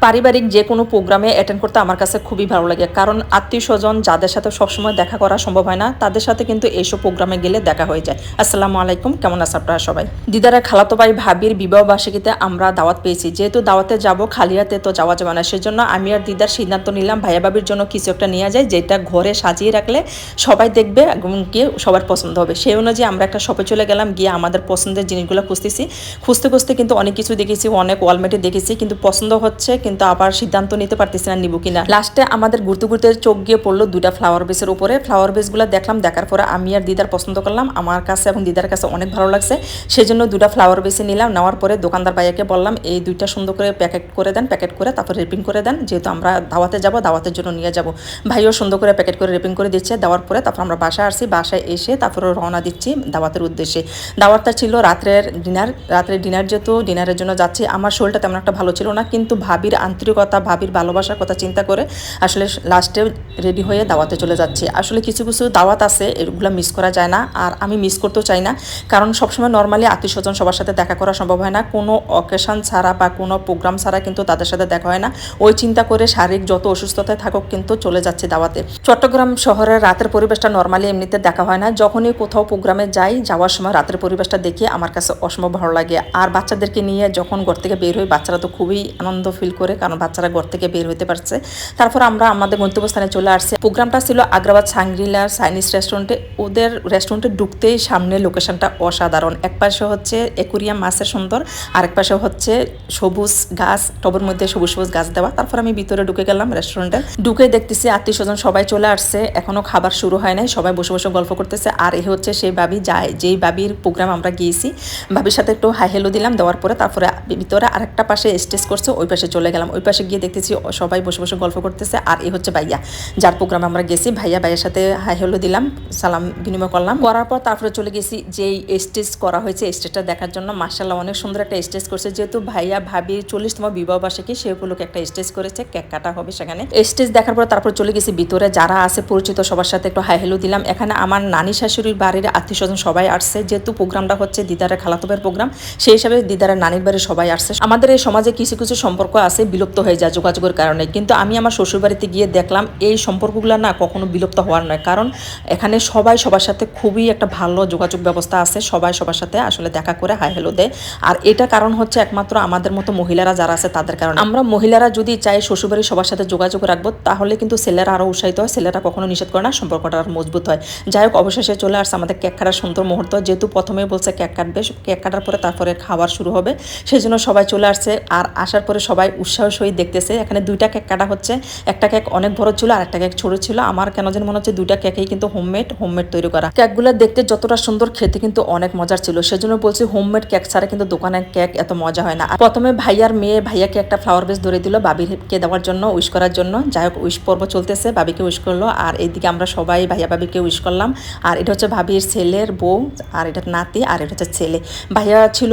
পারিবারিক যে কোনো প্রোগ্রামে অ্যাটেন্ড করতে আমার কাছে খুবই ভালো লাগে, কারণ আত্মীয় স্বজন যাদের সাথে সবসময় দেখা করা সম্ভব হয় না তাদের সাথে কিন্তু এইসব প্রোগ্রামে গেলে দেখা হয়ে যায়। আসসালামু আলাইকুম, কেমন আছেন আপনারা সবাই? দিদারা খালাতো ভাই ভাবির বিবাহ বার্ষিকীতে আমরা দাওয়াত পেয়েছি, যেহেতু দাওয়াতে যাব খালি হাতে তো যাওয়া যাবে না, সেজন্য আমি আর দিদার সিদ্ধান্ত নিলাম ভাইয়া ভাবির জন্য কিছু একটা নিয়ে যায় যেটা ঘরে সাজিয়ে রাখলে সবাই দেখবে এবং গিয়ে সবার পছন্দ হবে। সেই অনুযায়ী আমরা একটা শপে চলে গেলাম, গিয়ে আমাদের পছন্দের জিনিসগুলো খুঁজতেছি। খুঁজতে খুঁজতে কিন্তু অনেক কিছু দেখেছি, অনেক ওয়ালমেটে দেখেছি, কিন্তু পছন্দ হচ্ছে কিন্তু আবার সিদ্ধান্ত নিতে পারতেছি না নিব কিনা। লাস্টে আমাদের ঘুরতে ঘুরতে চোখ গিয়ে পড়লো দুটা ফ্লাওয়ার বেসের উপরে। ফ্লাওয়ার বেসগুলো দেখলাম, দেখার পরে আমি আর দিদার পছন্দ করলাম, আমার কাছে এবং দিদার কাছে অনেক ভালো লাগছে, সেজন্য দুটা ফ্লাওয়ার বেসে নিলাম। নেওয়ার পরে দোকানদার ভাইয়াকে বললাম এই দুইটা সুন্দর করে প্যাকেট করে দেন, প্যাকেট করে তারপর রেপিং করে দেন, যেহেতু আমরা দাওয়াতে যাব, দাওয়াতের জন্য নিয়ে যাব। ভাইও সুন্দর করে প্যাকেট করে রেপিং করে দিচ্ছে। দেওয়ার পরে তারপর আমরা বাসায় আসছি, বাসায় এসে তারপরে রওনা দিচ্ছি দাওয়াতের উদ্দেশ্যে। দাওয়াতটা ছিল রাত্রের ডিনার যেহেতু ডিনারের জন্য যাচ্ছি। আমার শরীরটা তেমন একটা ভালো ছিল না, কিন্তু ভাবির আন্তরিকতা, ভাবির ভালোবাসার কথা চিন্তা করে আসলে লাস্টে রেডি হয়ে দাওয়াতে চলে যাচ্ছি। আসলে কিছু কিছু দাওয়াত আছে এগুলো মিস করা যায় না, আর আমি মিস করতেও চাই না, কারণ সবসময় নর্মালি আত্মীয় স্বজন সবার সাথে দেখা করা সম্ভব হয় না, কোনো অকেশন ছাড়া বা কোনো প্রোগ্রাম ছাড়া কিন্তু তাদের সাথে দেখা হয় না। ওই চিন্তা করে শারীরিক যত অসুস্থতায় থাকুক কিন্তু চলে যাচ্ছে দাওয়াতে। চট্টগ্রাম শহরের রাতের পরিবেশটা নর্মালি এমনিতে দেখা হয় না, যখনই কোথাও প্রোগ্রামে যাই যাওয়ার সময় রাতের পরিবেশটা দেখে আমার কাছে অসম্ভব ভালো লাগে। আর বাচ্চাদেরকে নিয়ে যখন ঘর থেকে বের হই বাচ্চারা তো খুবই আনন্দ ফিল করে, কারণ বাচ্চারা ঘর থেকে বের হইতে পারছে। তারপর আমরা আমাদের গন্তব্যস্থানে চলে আসছি। প্রোগ্রামটা ছিল আগ্রাবাদ সাংগ্রিলা চাইনিজ রেস্টুরেন্টে। ওদের রেস্টুরেন্টে ঢুকতেই সামনে লোকেশনটা অসাধারণ। এক পাশে হচ্ছে একুরিয়াম মাছের সুন্দর, আরেক পাশে হচ্ছে সবুজ গাছ, টবের মধ্যে সবুজ সবুজ গাছ দেওয়া। তারপর আমি ভিতরে ঢুকে গেলাম রেস্টুরেন্টে। ঢুকে দেখতেছি আত্মীয় স্বজন সবাই চলে আসছে, এখনো খাবার শুরু হয় নাই, সবাই বসে বসে গল্প করতেছে। আর এ হচ্ছে সেই ভাবি যেই ভাবির প্রোগ্রাম আমরা গিয়েছি। ভাবির সাথে একটু হাই হেলো দিলাম, দেওয়ার পরে তারপরে ভিতরে আরেকটা পাশে স্টেজ করছে, ওই পাশে চলে গেলাম। ওই পাশে গিয়ে দেখতেছি সবাই বসে বসে গল্প করতেছে। আর এ হচ্ছে ভাইয়া, যার প্রোগ্রামে আমরা গেছি। ভাইয়ের সাথে হাই হেলো দিলাম, সালাম বিনিময় করলাম। করার পর তারপরে চলে গেছি যেই স্টেজ করা হয়েছে স্টেজটা দেখার জন্য। মাশাআল্লাহ অনেক সুন্দর একটা স্টেজ করছে, যেহেতু ভাইয়া ভাবির 40তম বিবাহ বার্ষিকী সে উপলক্ষে একটা স্টেজ করেছে, কেক কাটা হবে সেখানে। স্টেজ দেখার পর তারপর চলে গেছি ভিতরে, যারা আছে পরিচিত সবার সাথে একটু হাই হেলো দিলাম। এখানে আমার নানি শাশুড়ির বাড়ির আত্মীয় স্বজন সবাই আসছে, যেহেতু প্রোগ্রামটা হচ্ছে দিদারের খালাতো ভাইয়ের প্রোগ্রাম, সেই হিসাবে দিদারের নানির বাড়ির সবাই আসছে। আমাদের এই সমাজে কিছু কিছু সম্পর্ক আছে বিলুপ্ত হয়ে যায় যোগাযোগের কারণে, কিন্তু আমি আমার শ্বশুর বাড়িতে গিয়ে দেখলাম এই সম্পর্কগুলো না কখনো বিলুপ্ত হওয়ার নয়, কারণ এখানে সবাই সবার সাথে খুবই একটা ভালো যোগাযোগ ব্যবস্থা আছে, সবাই সবার সাথে আসলে দেখা করে হাই হেলো দেয়। আর এটা কারণ হচ্ছে একমাত্র আমাদের মতো মহিলারা যারা আছে তাদের কারণে। আমরা মহিলারা যদি চাই শ্বশুরবাড়ির সবার সাথে যোগাযোগ রাখবো, তাহলে কিন্তু ছেলেরা আরও উৎসাহিত হয়, ছেলেরা কখনো নিষেধ করে না, সম্পর্কটা আরও মজবুত হয়। যাই হোক, অবশেষে চলে আসছে আমাদের কেক কাটার সুন্দর মুহূর্ত। যেহেতু প্রথমে বলছে কেক কাটবে, কেক কাটার পরে তারপরে খাবার শুরু হবে, সেই জন্য সবাই চলে আসছে। আর আসার পরে সবাই উৎসাহ সহিত দেখতেছে। এখানে দুইটা কেক কাটা হচ্ছে, একটা কেক অনেক বড় ছিল আর একটা কেক ছোট ছিল। আমার কেন যেন মনে হচ্ছে দুইটা কেকেই কিন্তু হোমমেড তৈরি করা। কেকগুলো দেখতে যতটা সুন্দর, খেতে কিন্তু অনেক মজার ছিল, সেজন্য বলছি হোমমেড কেক ছাড়া কিন্তু দোকানের কেক এত মজা হয় না। আর প্রথমে ভাইয়ার মেয়ে ভাইয়াকে একটা ফ্লাওয়ার বেস ধরে দিল বাবিকে দেওয়ার জন্য, উইশ করার জন্য। যাই হোক, উইশ পর্ব চলতেছে, বাবিকে উইশ করলো, আর এইদিকে আমরা সবাই ভাইয়া বাবিকে উইশ করলাম। আর এটা হচ্ছে ভাবির ছেলের বউ, আর এটা নাতি, আর এটা হচ্ছে ছেলে। ভাইয়া ছিল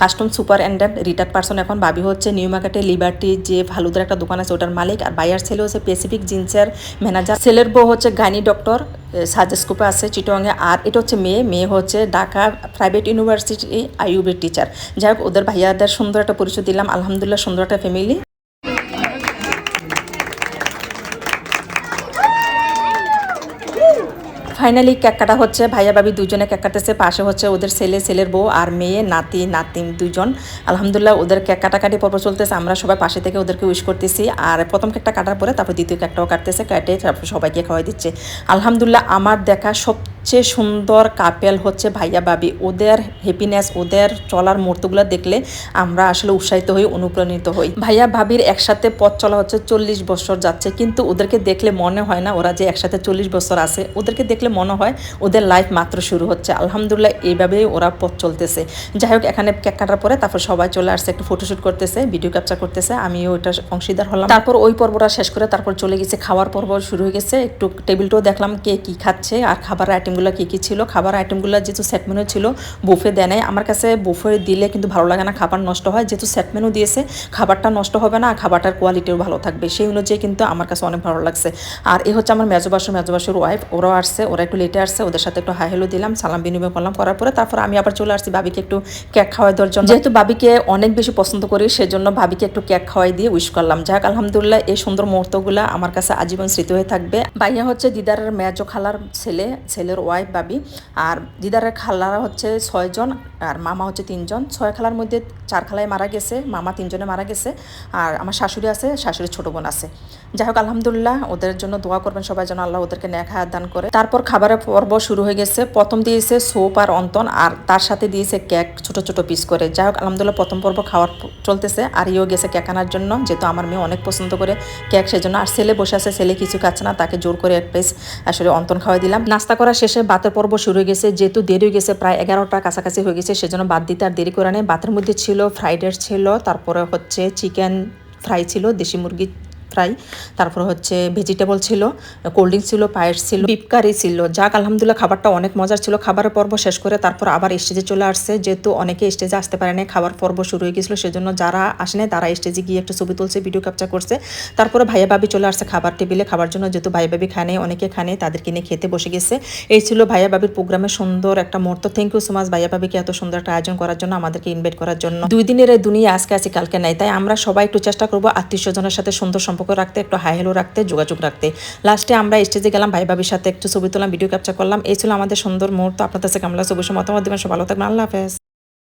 কাস্টম সুপারিনটেন্ডেন্ট রিটায়ার্ড পারসন এখন। ভাবি হচ্ছে নিউ মার্কেটে লিবার্টি যে ফালুদার একটা দোকান আছে ওটার মালিক। আর ভাইয়ার ছেলে হচ্ছে প্যাসিফিক জিন্সের ম্যানেজার। ছেলের বউ হচ্ছে গাইনি ডক্টর, সাজেস্কোপে আছে চিটংয়ে। আর এটা হচ্ছে মেয়ে হচ্ছে ঢাকা প্রাইভেট ইউনিভার্সিটি আইইউবির টিচার। যাই হোক, ওদের ভাইয়াদের সুন্দর একটা পরিচয় দিলাম। আলহামদুলিল্লাহ সুন্দর একটা ফ্যামিলি। ফাইনালি কেক কাটা হচ্ছে, ভাইয়া ভাবি দুজনে কেক কাটতেছে, পাশে হচ্ছে ওদের ছেলের বউ আর মেয়ে নাতিন দুজন। আলহামদুলিল্লাহ ওদের কেক কাটাকাটি পর্ব চলতেছে, আমরা সবাই পাশে থেকে ওদেরকে উইশ করতেছি। আর প্রথম কেকটা কাটার পরে তারপর দ্বিতীয় কেকটাও কাটতেছে, কেটে তারপর সবাইকে খাওয়াই দিচ্ছে। আলহামদুলিল্লাহ আমার দেখা সবচেয়ে সুন্দর কাপেল হচ্ছে ভাইয়া ভাবি। ওদের হ্যাপিনেস, ওদের চলার মুহূর্তগুলো দেখলে আমরা আসলে উৎসাহিত হই, অনুপ্রাণিত হই। ভাইয়া ভাবির একসাথে পথ চলা হচ্ছে 40 বছর যাচ্ছে, কিন্তু ওদেরকে দেখলে মনে হয় না ওরা যে একসাথে 40 বছর আছে। ওদেরকে দেখলে মনে হয় ওদের লাইফ মাত্র শুরু হচ্ছে। আলহামদুলিল্লাহ এইভাবেই ওরা পথ চলতেছে। যাই হোক, এখানে কেক কাটার পরে তারপর সবাই চলে আসছে, একটু ফটোশ্যুট করতেছে, ভিডিও ক্যাপচার করতেছে, আমিও ওইটা অংশীদার হলাম। তারপর ওই পর্বটা শেষ করে তারপর চলে গেছে খাওয়ার পর্ব শুরু হয়ে গেছে। একটু টেবিলটাও দেখলাম কে কি খাচ্ছে আর খাবার আইটেম আইটেমগুলো কী ছিল। খাবার আইটেমগুলো যেহেতু সেট মেনু ছিল, বুফে দেয় নাই। আমার কাছে বুফে দিলে কিন্তু ভালো লাগে না, খাবার নষ্ট হয়। যেহেতু সেট মেনু দিয়েছে, খাবারটা নষ্ট হবে না, খাবারটার কোয়ালিটিও ভালো থাকবে, সেই অনুযায়ী কিন্তু আমার কাছে অনেক ভালো লাগছে। আর এ হচ্ছে আমার মেজবাসুর ওয়াইফ, ওরাও আসছে, ওরা একটু লেটে আসছে, ওদের সাথে একটু হাই হ্যালো দিলাম, সালাম বিনিময় করলাম, করার পরে তারপর আমি আবার চলে আসছি ভাবিকে একটু কেক খাওয়াই দেওয়ার জন্য। যেহেতু ভাবিকে অনেক বেশি পছন্দ করি, সেজন্য ভাবিকে একটু কেক খাওয়াই দিয়ে উইশ করলাম। যাক আলহামদুলিল্লাহ, এই সুন্দর মুহূর্তগুলো আমার কাছে আজীবন স্মৃতি হয়ে থাকবে। ভাইয়া হচ্ছে দিদারের মেজো খালার ছেলের ওয়াইফ ভাবি। আর দিদারের খালারা হচ্ছে 6 জন, আর মামা হচ্ছে 3 জন। 6 খালার মধ্যে 4 খালায় মারা গেছে, মামা 3 জনে মারা গেছে, আর আমার শাশুড়ি আছে, শাশুড়ির ছোট বোন আছে। যাই হোক আলহামদুলিল্লাহ, ওদের জন্য দোয়া করবেন সবাই, যেন আল্লাহ ওদেরকে নেক হায়াত দান করে। তারপর খাবারের পর্ব শুরু হয়ে গেছে। প্রথম দিয়েছে সোপ আর অন্তন, আর তার সাথে দিয়েছে কেক ছোট ছোট পিস করে। যাই হোক আলহামদুলিল্লাহ, প্রথম পর্ব খাওয়ার চলতেছে। আর ইও গেছে কেক আনার জন্য, যেহেতু আমার মেয়ে অনেক পছন্দ করে কেক, সেজন্য। আর ছেলে বসে আছে, ছেলে কিছু খাচ্ছে না, তাকে জোর করে এক পিস আসলে অন্তন খাওয়াই দিলাম। নাস্তা করা শেষে ভাতের পর্ব শুরু হয়ে গেছে। যেহেতু দেরি হয়ে গেছে, প্রায় 11টার কাছাকাছি হয়ে গেছে, সেজন্য ভাত দিতে আর দেরি করে নেই। ভাতের মধ্যে ছিল ফ্রাইড রাইস ছিল, তারপরে হচ্ছে চিকেন ফ্রাই ছিল, দেশি মুরগি ফ্রাই, তারপর হচ্ছে ভেজিটেবল ছিল, কোল্ড ড্রিঙ্কস ছিল, পায়েস ছিল, বিফ কারি ছিল। যাক আলহামদুলিল্লাহ, খাবারটা অনেক মজার ছিল। খাবারের পর্ব শেষ করে তারপর আবার স্টেজে চলে আসছে, যেহেতু অনেকে স্টেজে আসতে পারে না, খাবার পর্ব শুরু হয়ে গেছিলো, সেজন্য যারা আসেনি তারা স্টেজে গিয়ে একটু ছবি তুলছে, ভিডিও ক্যাপচার করছে। তারপরে ভাইয়া ভাবি চলে আসছে খাবার টেবিলে খাবার জন্য, যেহেতু ভাইয়া ভাবি খানে, অনেকে খানে, তাদেরকে নিয়ে খেতে বসে গেছে। এই ছিল ভাইয়া ভাবির প্রোগ্রামে সুন্দর একটা মুহূর্ত। থ্যাংক ইউ সো মাচ ভাইয়া ভাবিকে এত সুন্দর একটা আয়োজন করার জন্য, আমাদেরকে ইনভাইট করার জন্য। 2 দিনের এই দুনিয়া, আজকে আছি কালকে নাই, তাই আমরা সবাই একটু চেষ্টা করবো আত্মীয় স্বজনের সাথে সুন্দর সম্পর্ক রাখতে, একটু হাই হ্যালো রাখতে, যোগাযোগ রাখতে। লাস্টে আমরা স্টেজে গেলাম, ভাই ভাবির সাথে একটু ছবি তুললাম, ভিডিও ক্যাপচার করলাম। এই ছিল আমাদের সুন্দর মুহূর্ত। আপনাদের কাছে কেমন লাগছে অবশ্যই মতামত দেবেন। সব ভালো থাকবেন, আল্লাহ হাফেজ।